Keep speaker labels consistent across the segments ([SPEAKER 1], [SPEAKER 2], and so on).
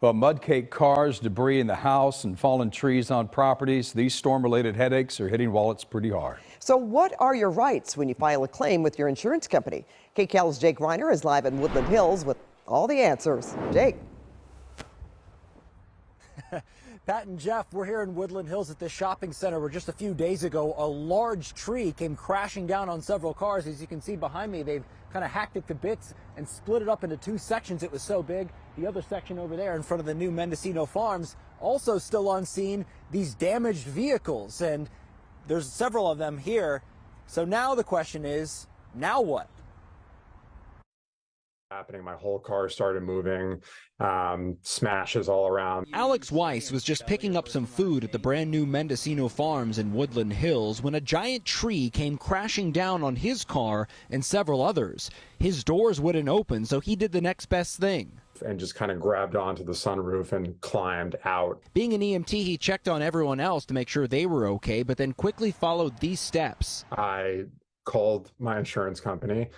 [SPEAKER 1] Well, mud-caked cars, debris in the house, and fallen trees on properties. These storm-related headaches are hitting wallets pretty hard.
[SPEAKER 2] So what are your rights when you file a claim with your insurance company? KCAL's Jake Reiner is live in Woodland Hills with all the answers. Jake.
[SPEAKER 3] Pat and Jeff, we're here in Woodland Hills at this shopping center where just a few days ago a large tree came crashing down on several cars. As you can see behind me, they've kind of hacked it to bits and split it up into two sections. It was so big. The other section over there in front of the new Mendocino Farms, also still on scene, these damaged vehicles, and there's several of them here. So now the question is, now what?
[SPEAKER 4] Happening. My whole car started moving, smashes all around.
[SPEAKER 3] Alex Weiss was just picking up some food at the brand new Mendocino Farms in Woodland Hills when a giant tree came crashing down on his car and several others. His doors wouldn't open, so he did the next best thing
[SPEAKER 4] And just kind of grabbed onto the sunroof and climbed out.
[SPEAKER 3] Being an EMT, he checked on everyone else to make sure they were okay, but then quickly followed these steps.
[SPEAKER 4] I called my insurance company.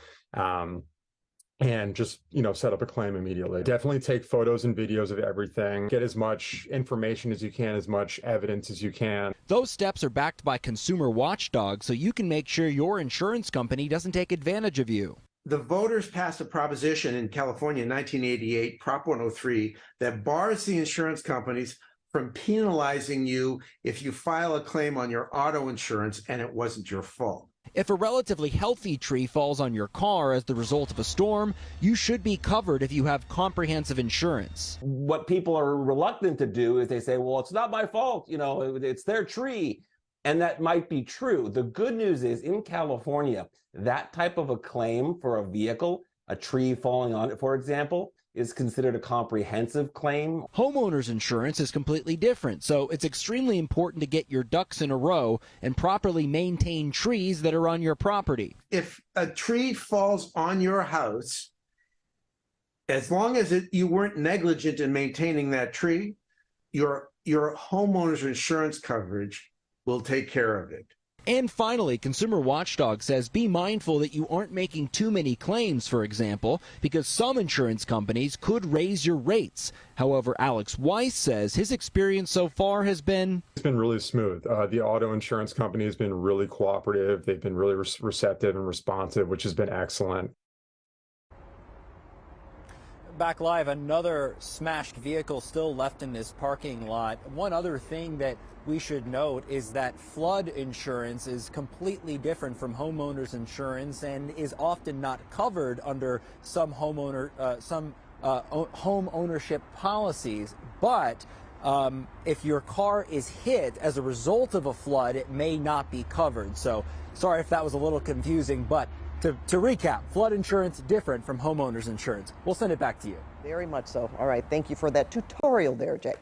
[SPEAKER 4] And just, set up a claim immediately. Definitely take photos and videos of everything. Get as much information as you can, as much evidence as you can.
[SPEAKER 3] Those steps are backed by consumer watchdogs, so you can make sure your insurance company doesn't take advantage of you.
[SPEAKER 5] The voters passed a proposition in California in 1988, Prop 103, that bars the insurance companies from penalizing you if you file a claim on your auto insurance and it wasn't your fault.
[SPEAKER 3] If a relatively healthy tree falls on your car as the result of a storm, you should be covered if you have comprehensive insurance.
[SPEAKER 6] What people are reluctant to do is they say, well, it's not my fault, it's their tree. And that might be true. The good news is in California, that type of a claim for a vehicle, a tree falling on it, for example, is considered a comprehensive claim.
[SPEAKER 3] Homeowners insurance is completely different, so it's extremely important to get your ducks in a row and properly maintain trees that are on your property.
[SPEAKER 5] If a tree falls on your house, as long as you weren't negligent in maintaining that tree, your homeowner's insurance coverage will take care of it.
[SPEAKER 3] And finally, Consumer Watchdog says be mindful that you aren't making too many claims, for example, because some insurance companies could raise your rates. However, Alex Weiss says his experience so far has been...
[SPEAKER 4] It's been really smooth. The auto insurance company has been really cooperative. They've been really receptive and responsive, which has been excellent.
[SPEAKER 3] Back live, another smashed vehicle still left in this parking lot. One other thing that we should note is that flood insurance is completely different from homeowners insurance and is often not covered under some home ownership policies. But if your car is hit as a result of a flood, it may not be covered. So sorry if that was a little confusing, but to recap, flood insurance different from homeowners insurance. We'll send it back to you.
[SPEAKER 2] Very much so. All right. Thank you for that tutorial there, Jay.